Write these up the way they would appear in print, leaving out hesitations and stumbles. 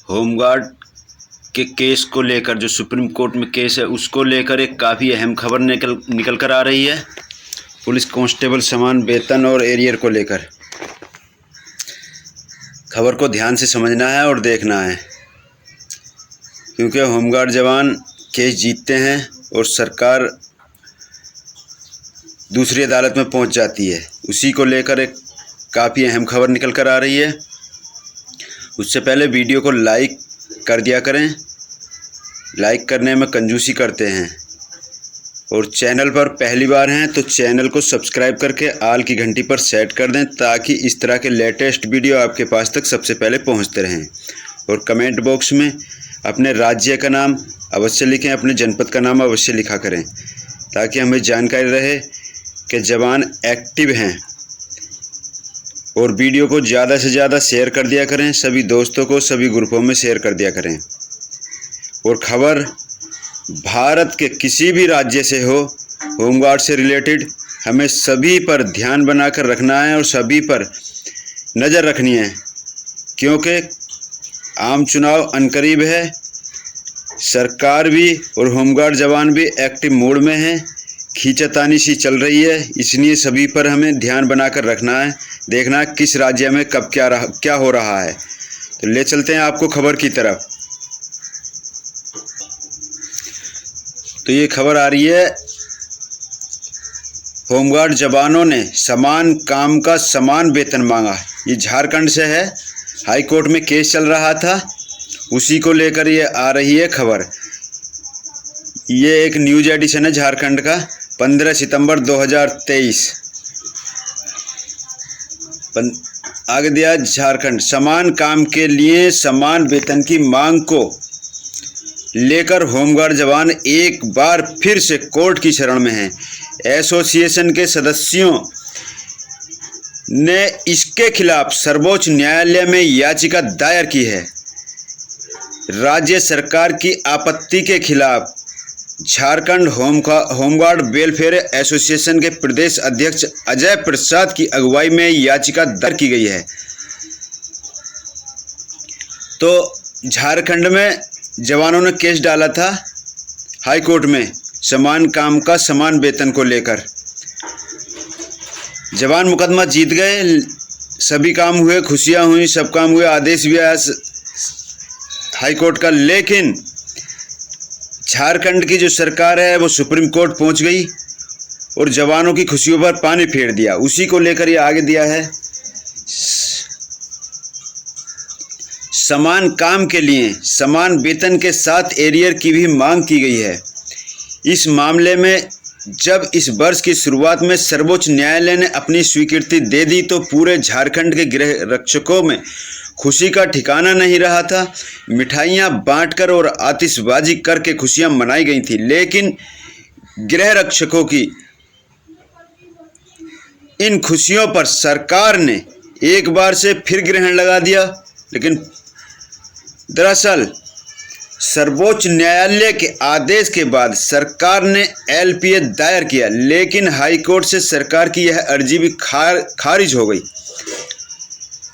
Home guard के case को लेकर, जो सुप्रीम कोर्ट में केस है उसको लेकर एक काफ़ी अहम खबर निकल कर आ रही है। पुलिस कांस्टेबल समान वेतन और एरियर को लेकर खबर को ध्यान से समझना है और देखना है, क्योंकि होमगार्ड जवान केस जीतते हैं और सरकार दूसरी अदालत में पहुंच जाती है। उसी को लेकर एक काफ़ी अहम खबर निकल कर आ रही है। उससे पहले वीडियो को लाइक कर दिया करें, लाइक करने में कंजूसी करते हैं, और चैनल पर पहली बार हैं तो चैनल को सब्सक्राइब करके आल की घंटी पर सेट कर दें, ताकि इस तरह के लेटेस्ट वीडियो आपके पास तक सबसे पहले पहुंचते रहें। और कमेंट बॉक्स में अपने राज्य का नाम अवश्य लिखें, अपने जनपद का नाम अवश्य लिखा करें, ताकि हमें जानकारी रहे कि जवान एक्टिव हैं। और वीडियो को ज़्यादा से ज़्यादा शेयर कर दिया करें, सभी दोस्तों को सभी ग्रुपों में शेयर कर दिया करें। और खबर भारत के किसी भी राज्य से हो, होमगार्ड से रिलेटेड, हमें सभी पर ध्यान बनाकर रखना है और सभी पर नज़र रखनी है, क्योंकि आम चुनाव अनकरीब है। सरकार भी और होमगार्ड जवान भी एक्टिव मोड में हैं, खींचातानी सी चल रही है, इसलिए सभी पर हमें ध्यान बनाकर रखना है, देखना है किस राज्य में कब क्या हो रहा है। तो ले चलते हैं आपको खबर की तरफ। तो ये खबर आ रही है, होमगार्ड जवानों ने समान काम का समान वेतन मांगा। ये झारखंड से है, हाई कोर्ट में केस चल रहा था, उसी को लेकर ये आ रही है खबर। ये एक न्यूज एडिशन है झारखंड का, 15 सितंबर 2023। आगे दिया, झारखंड समान काम के लिए समान वेतन की मांग को लेकर होमगार्ड जवान एक बार फिर से कोर्ट की शरण में हैं। एसोसिएशन के सदस्यों ने इसके खिलाफ सर्वोच्च न्यायालय में याचिका दायर की है। राज्य सरकार की आपत्ति के खिलाफ झारखंड होमगार्ड वेलफेयर एसोसिएशन के प्रदेश अध्यक्ष अजय प्रसाद की अगुवाई में याचिका दायर की गई है। तो झारखंड में जवानों ने केस डाला था हाई कोर्ट में समान काम का समान वेतन को लेकर। जवान मुकदमा जीत गए, सभी काम हुए, खुशियां हुई, सब काम हुए, आदेश भी आया हाई कोर्ट का। लेकिन झारखंड की जो सरकार है वो सुप्रीम कोर्ट पहुंच गई और जवानों की खुशियों पर पानी फेर दिया। उसी को लेकर ये आगे दिया है, समान काम के लिए समान वेतन के साथ एरियर की भी मांग की गई है। इस मामले में जब इस वर्ष की शुरुआत में सर्वोच्च न्यायालय ने अपनी स्वीकृति दे दी तो पूरे झारखंड के गृह रक्षकों में खुशी का ठिकाना नहीं रहा था। मिठाइयाँ बांटकर और आतिशबाजी करके खुशियाँ मनाई गई थी, लेकिन गृह रक्षकों की इन खुशियों पर सरकार ने एक बार से फिर ग्रहण लगा दिया। लेकिन दरअसल सर्वोच्च न्यायालय के आदेश के बाद सरकार ने एलपीए दायर किया, लेकिन हाई कोर्ट से सरकार की यह अर्जी भी खारिज हो गई।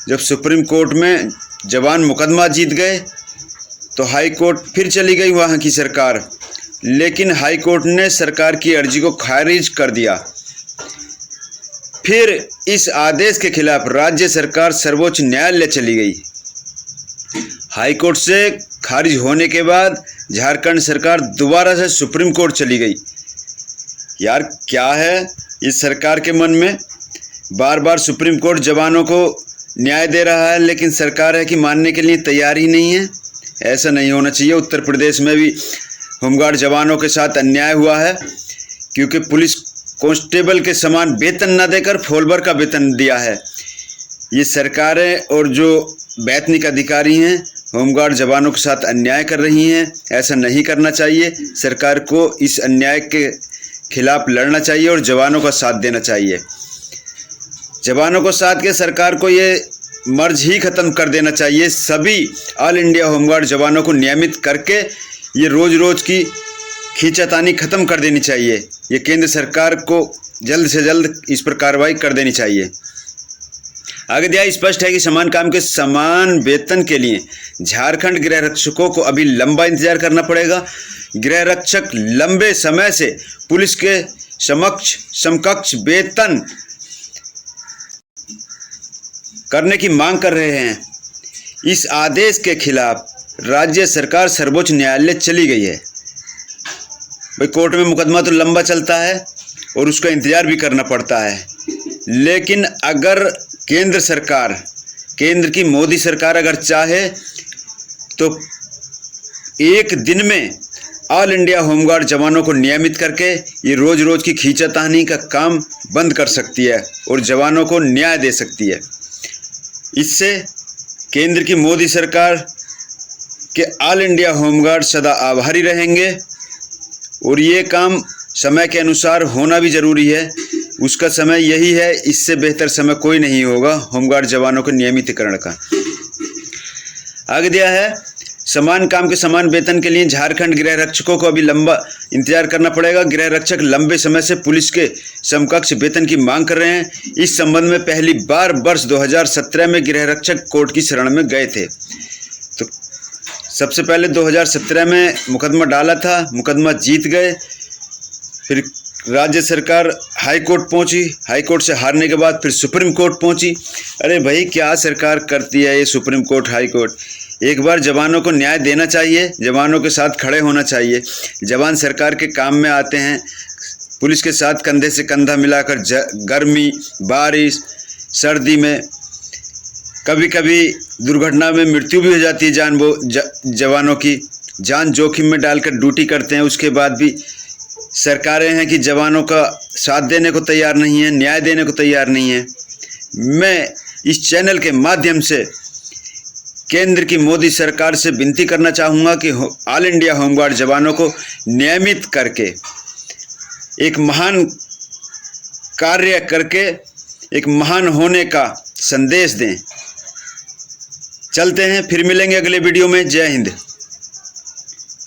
जब सुप्रीम कोर्ट में जवान मुकदमा जीत गए तो हाई कोर्ट फिर चली गई वहाँ की सरकार, लेकिन हाई कोर्ट ने सरकार की अर्जी को खारिज कर दिया। फिर इस आदेश के खिलाफ राज्य सरकार सर्वोच्च न्यायालय चली गई। हाई कोर्ट से खारिज होने के बाद झारखंड सरकार दोबारा से सुप्रीम कोर्ट चली गई। यार क्या है इस सरकार के मन में, बार बार सुप्रीम कोर्ट जवानों को न्याय दे रहा है, लेकिन सरकार है कि मानने के लिए तैयार ही नहीं है। ऐसा नहीं होना चाहिए। उत्तर प्रदेश में भी होमगार्ड जवानों के साथ अन्याय हुआ है, क्योंकि पुलिस कांस्टेबल के समान वेतन न देकर फोलबर का वेतन दिया है। ये सरकारें और जो वैतनिक अधिकारी हैं होमगार्ड जवानों के साथ अन्याय कर रही हैं। ऐसा नहीं करना चाहिए। सरकार को इस अन्याय के खिलाफ लड़ना चाहिए और जवानों का साथ देना चाहिए। जवानों को साथ के सरकार को ये मर्ज ही ख़त्म कर देना चाहिए। सभी ऑल इंडिया होमगार्ड जवानों को नियमित करके ये रोज़ की खींचातानी ख़त्म कर देनी चाहिए। ये केंद्र सरकार को जल्द से जल्द इस पर कार्रवाई कर देनी चाहिए। आगे दिया स्पष्ट है कि समान काम के समान वेतन के लिए झारखंड गृह रक्षकों को अभी लंबा इंतजार करना पड़ेगा। गृह रक्षक लंबे समय से पुलिस के समकक्ष वेतन करने की मांग कर रहे हैं। इस आदेश के खिलाफ राज्य सरकार सर्वोच्च न्यायालय चली गई है। भाई कोर्ट में मुकदमा तो लंबा चलता है और उसका इंतजार भी करना पड़ता है, लेकिन अगर केंद्र की मोदी सरकार अगर चाहे तो एक दिन में ऑल इंडिया होमगार्ड जवानों को नियमित करके ये रोज की खींचातानी का काम बंद कर सकती है और जवानों को न्याय दे सकती है। इससे केंद्र की मोदी सरकार के ऑल इंडिया होमगार्ड सदा आभारी रहेंगे और ये काम समय के अनुसार होना भी ज़रूरी है। उसका समय यही है, इससे बेहतर समय कोई नहीं होगा होमगार्ड जवानों के नियमितीकरण का। आगे दिया है समान काम के समान वेतन के लिए झारखंड गृह रक्षकों को अभी लंबा इंतजार करना पड़ेगा। गृह रक्षक लंबे समय से पुलिस के समकक्ष वेतन की मांग कर रहे हैं। इस संबंध में पहली बार वर्ष 2017 में गृह रक्षक कोर्ट की शरण में गए थे। तो सबसे पहले 2017 में मुकदमा डाला था, मुकदमा जीत गए। फिर राज्य सरकार हाई कोर्ट पहुंची, हाई कोर्ट से हारने के बाद फिर सुप्रीम कोर्ट पहुंची। अरे भाई क्या सरकार करती है ये सुप्रीम कोर्ट, हाई कोर्ट। एक बार जवानों को न्याय देना चाहिए, जवानों के साथ खड़े होना चाहिए। जवान सरकार के काम में आते हैं, पुलिस के साथ कंधे से कंधा मिलाकर गर्मी, बारिश, सर्दी में कभी कभी दुर्घटना में मृत्यु भी हो जाती है। जवानों की जान जोखिम में डालकर ड्यूटी करते हैं, उसके बाद भी सरकारें हैं कि जवानों का साथ देने को तैयार नहीं है, न्याय देने को तैयार नहीं है। मैं इस चैनल के माध्यम से केंद्र की मोदी सरकार से विनती करना चाहूँगा कि ऑल इंडिया होमगार्ड जवानों को नियमित करके एक महान कार्य करके एक महान होने का संदेश दें। चलते हैं, फिर मिलेंगे अगले वीडियो में। जय हिंद।